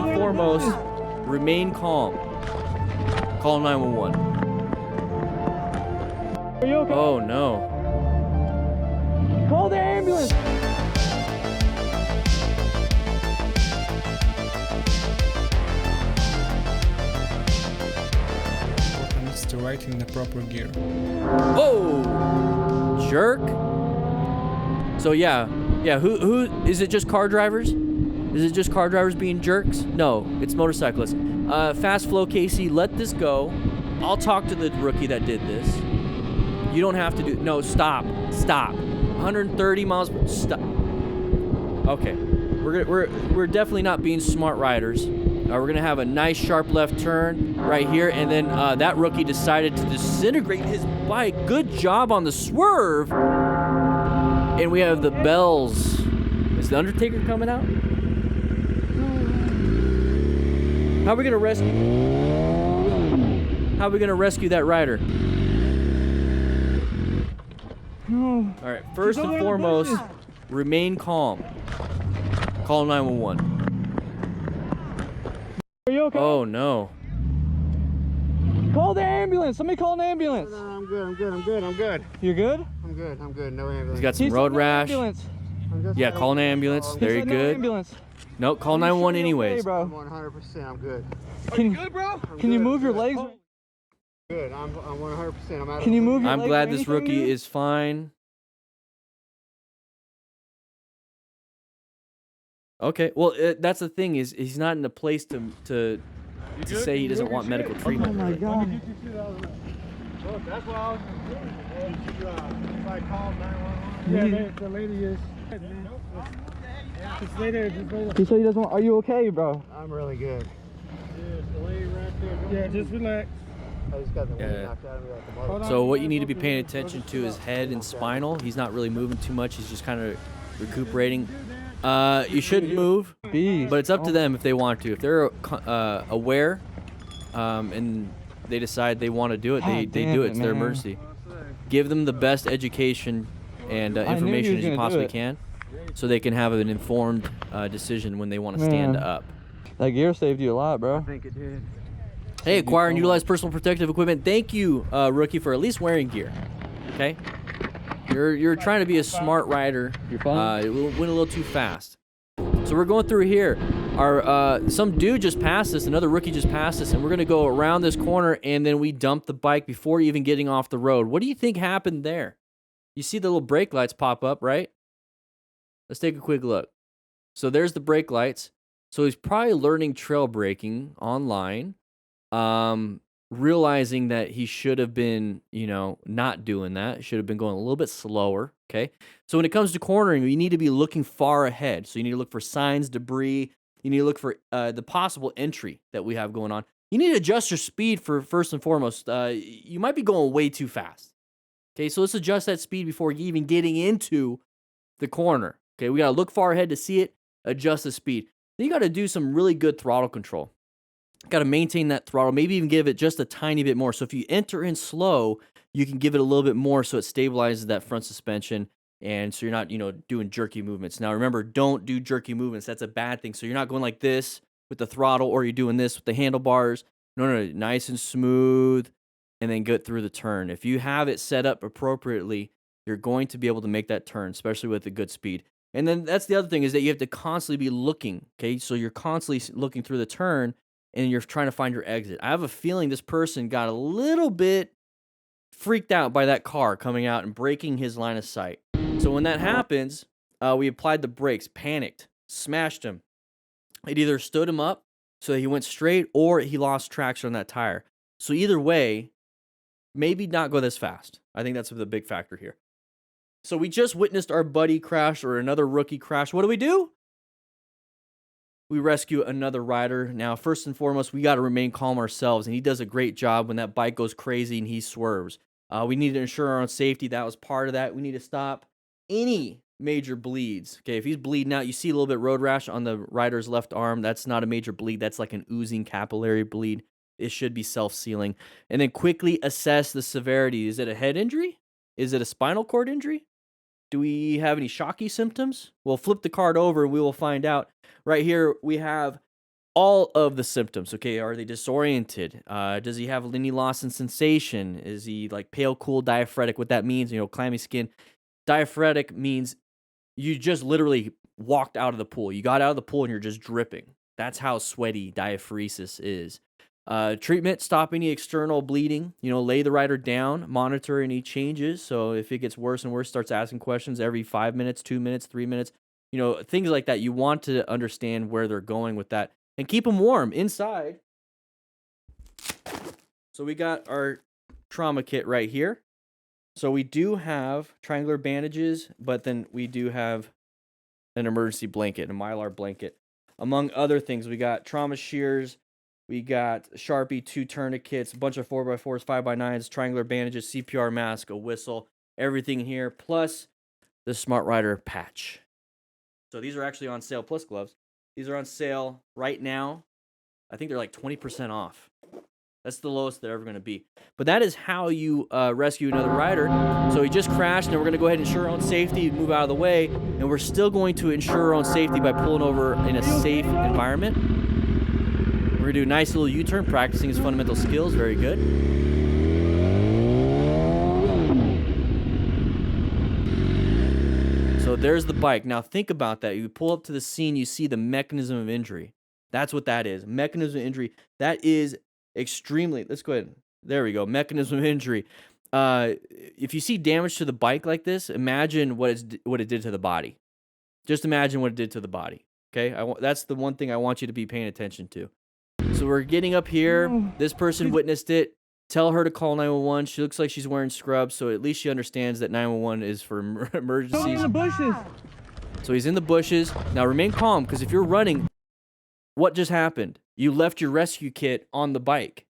and foremost, remain calm. Call 911. Are you okay? Oh no. Call the ambulance. It's to ride in the proper gear. Oh, jerk. So yeah, who is it? Just car drivers? Is it just car drivers being jerks? No, it's motorcyclists. Fast flow Casey, let this go. I'll talk to the rookie that did this. You don't have to do. No, stop. 130 miles. Stop. Okay, we're definitely not being smart riders. We're gonna have a nice sharp left turn right here, and then that rookie decided to disintegrate his bike. Good job on the swerve. And we have the bells. Is the Undertaker coming out? How are we gonna rescue that rider? No. All right, first and foremost, remain calm. Call 911. Are you okay? Oh no. Call the ambulance. Somebody call an ambulance. No, I'm good. You're good? I'm good. No ambulance. He's got some He road said no rash. ambulance. Yeah, call an ambulance. He There you said no good. ambulance. No, call Are you 911 sure you're anyways. okay, I'm bro? 100%. I'm good. Can you, bro? can you move your legs? Good. I'm 100%. I'm out. Can you move your I'm legs glad or this anything, rookie dude? is fine. Okay, well, that's the thing is he's not in a place to say he doesn't want medical Oh treatment. my god. Look, that's what I was doing. Did you, if I call 911? Yeah, the lady is. Just later. He said he doesn't want. Are you okay, bro? I'm really good. The lady right there. Yeah, just relax. I just got the wind Yeah. knocked out of me like a mother. So what you need to be paying attention to is head and spinal. He's not really moving too much. He's just kind of recuperating. You shouldn't move, Beast. but it's up to them if they want to. If they're aware and they decide they want to do it, they God do damn it. it, It's their man. mercy. Give them the best education and knew he information was as you gonna do possibly it. can, so they can have an informed decision when they want to stand Man. up. That gear saved you a lot, bro. I think it did. Hey, acquire and utilize personal protective equipment. Thank you, rookie, for at least wearing gear. Okay, you're trying to be a smart rider. You're fine. It went a little too fast. So we're going through here. Our some dude just passed us. Another rookie just passed us, and we're gonna go around this corner, and then we dump the bike before even getting off the road. What do you think happened there? You see the little brake lights pop up, right? Let's take a quick look. So there's the brake lights. So he's probably learning trail braking online, realizing that he should have been, not doing that. Should have been going a little bit slower, okay? So when it comes to cornering, you need to be looking far ahead. So you need to look for signs, debris. You need to look for the possible entry that we have going on. You need to adjust your speed for first and foremost. You might be going way too fast. Okay, so let's adjust that speed before even getting into the corner. Okay, we got to look far ahead to see it, adjust the speed. Then you got to do some really good throttle control. Got to maintain that throttle, maybe even give it just a tiny bit more. So if you enter in slow, you can give it a little bit more so it stabilizes that front suspension, and so you're not, doing jerky movements. Now remember, don't do jerky movements. That's a bad thing. So you're not going like this with the throttle, or you're doing this with the handlebars. No, nice and smooth, and then get through the turn. If you have it set up appropriately, you're going to be able to make that turn, especially with a good speed. And then that's the other thing, is that you have to constantly be looking, okay? So you're constantly looking through the turn, and you're trying to find your exit. I have a feeling this person got a little bit freaked out by that car coming out and breaking his line of sight. So when that happens, we applied the brakes, panicked, smashed him. It either stood him up so that he went straight, or he lost traction on that tire. So either way, maybe not go this fast. I think that's the big factor here. So we just witnessed our buddy crash, or another rookie crash. What do? We rescue another rider. Now, first and foremost, we got to remain calm ourselves, and he does a great job when that bike goes crazy and he swerves. We need to ensure our own safety. That was part of that. We need to stop any major bleeds. Okay, if he's bleeding out, you see a little bit road rash on the rider's left arm. That's not a major bleed. That's like an oozing capillary bleed. It should be self-sealing. And then quickly assess the severity. Is it a head injury? Is it a spinal cord injury? Do we have any shocky symptoms? We'll flip the card over and we will find out. Right here, we have all of the symptoms. Okay, are they disoriented? Does he have any loss in sensation? Is he like pale, cool, diaphoretic? What that means, clammy skin. Diaphoretic means you just literally walked out of the pool. You got out of the pool and you're just dripping. That's how sweaty diaphoresis is. Treatment, stop any external bleeding. Lay the rider down, monitor any changes. So if it gets worse and worse, starts asking questions every 5 minutes, 2 minutes, 3 minutes, things like that. You want to understand where they're going with that and keep them warm inside. So we got our trauma kit right here. So we do have triangular bandages, but then we do have an emergency blanket, a Mylar blanket. Among other things, we got trauma shears, we got Sharpie 2 tourniquets, a bunch of 4x4s, 5x9s, triangular bandages, CPR mask, a whistle, everything here, plus the Smart Rider patch. So these are actually on sale, plus gloves. These are on sale right now. I think they're like 20% off. That's the lowest they're ever going to be. But that is how you rescue another rider. So he just crashed, and we're going to go ahead and ensure our own safety, move out of the way, and we're still going to ensure our own safety by pulling over in a safe environment. We're going to do a nice little U-turn, practicing his fundamental skills. Very good. So there's the bike. Now think about that. You pull up to the scene, you see the mechanism of injury. That's what that is. Mechanism of injury. That is extremely, let's go ahead. There we go. Mechanism of injury. If you see damage to the bike like this, imagine what it did to the body. Just imagine what it did to the body. Okay? That's the one thing I want you to be paying attention to. So we're getting up here. This person witnessed it. Tell her to call 911. She looks like she's wearing scrubs, so at least she understands that 911 is for emergencies. In the bushes. So he's in the bushes. Now remain calm, because if you're running, what just happened? You left your rescue kit on the bike.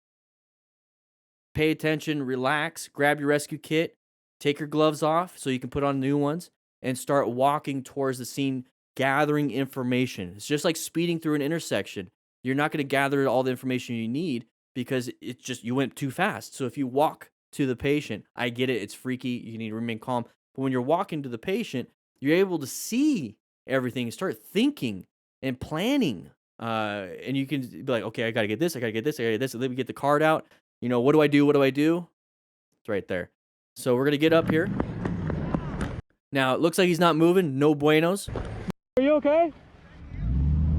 Pay attention, relax, grab your rescue kit, take your gloves off so you can put on new ones, and start walking towards the scene, gathering information. It's just like speeding through an intersection. You're not going to gather all the information you need because it's just you went too fast. So if you walk to the patient, I get it, it's freaky, you need to remain calm. But when you're walking to the patient, you're able to see everything and start thinking and planning. And you can be like, okay, I got to get this, I got to get this, I got to get this. Let me get the card out. What do I do? What do I do? It's right there. So we're going to get up here. Now, it looks like he's not moving. No buenos. Are you okay?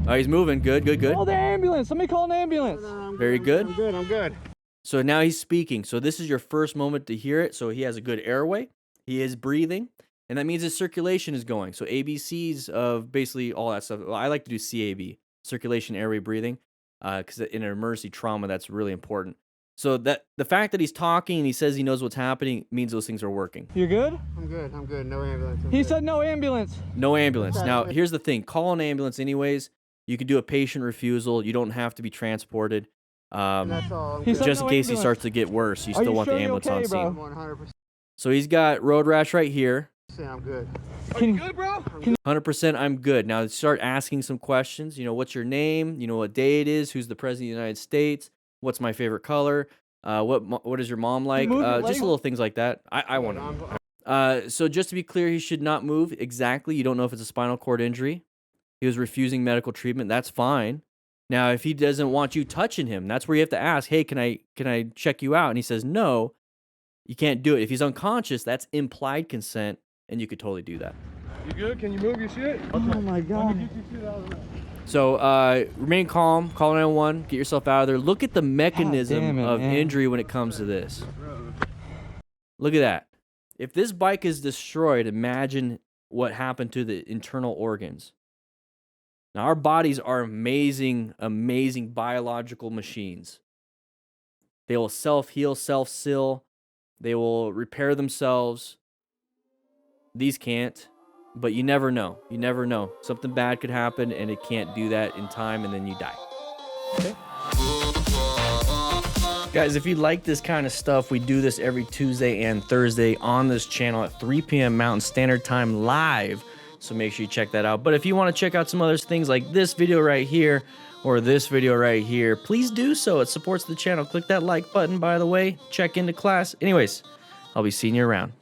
Oh, he's moving. Good, good, good. Call the ambulance. Somebody call an ambulance. Very good. I'm good. So now he's speaking. So this is your first moment to hear it. So he has a good airway. He is breathing. And that means his circulation is going. So ABCs of basically all that stuff. Well, I like to do CAB, circulation, airway, breathing, because in an emergency trauma, that's really important. So that the fact that he's talking and he says he knows what's happening means those things are working. You good? I'm good. No ambulance. He said no ambulance. No ambulance. Now, here's the thing. Call an ambulance anyways. You can do a patient refusal. You don't have to be transported. That's all. Just in case he starts to get worse, you still want the ambulance on scene. 100%. So he's got road rash right here. I'm good. Are you good, bro? 100% I'm good. Now start asking some questions. What's your name? What day it is? Who's the president of the United States? What's my favorite color? What is your mom like? Just little things like that. I want to know. So just to be clear, he should not move. Exactly. You don't know if it's a spinal cord injury. He was refusing medical treatment. That's fine. Now, if he doesn't want you touching him, that's where you have to ask, hey, can I check you out? And he says, no, you can't do it. If he's unconscious, that's implied consent, and you could totally do that. You good? Can you move your shit? Oh my God. Let me get your shit out of the way. So remain calm, call 911, get yourself out of there. Look at the mechanism of injury when it comes to this. Look at that. If this bike is destroyed, imagine what happened to the internal organs. Now, our bodies are amazing, amazing biological machines. They will self-heal, self-seal. They will repair themselves. These can't. But you never know. You never know. Something bad could happen, and it can't do that in time, and then you die. Okay? Guys, if you like this kind of stuff, we do this every Tuesday and Thursday on this channel at 3 p.m. Mountain Standard Time live. So make sure you check that out. But if you want to check out some other things like this video right here or this video right here, please do so. It supports the channel. Click that like button, by the way. Check into class. Anyways, I'll be seeing you around.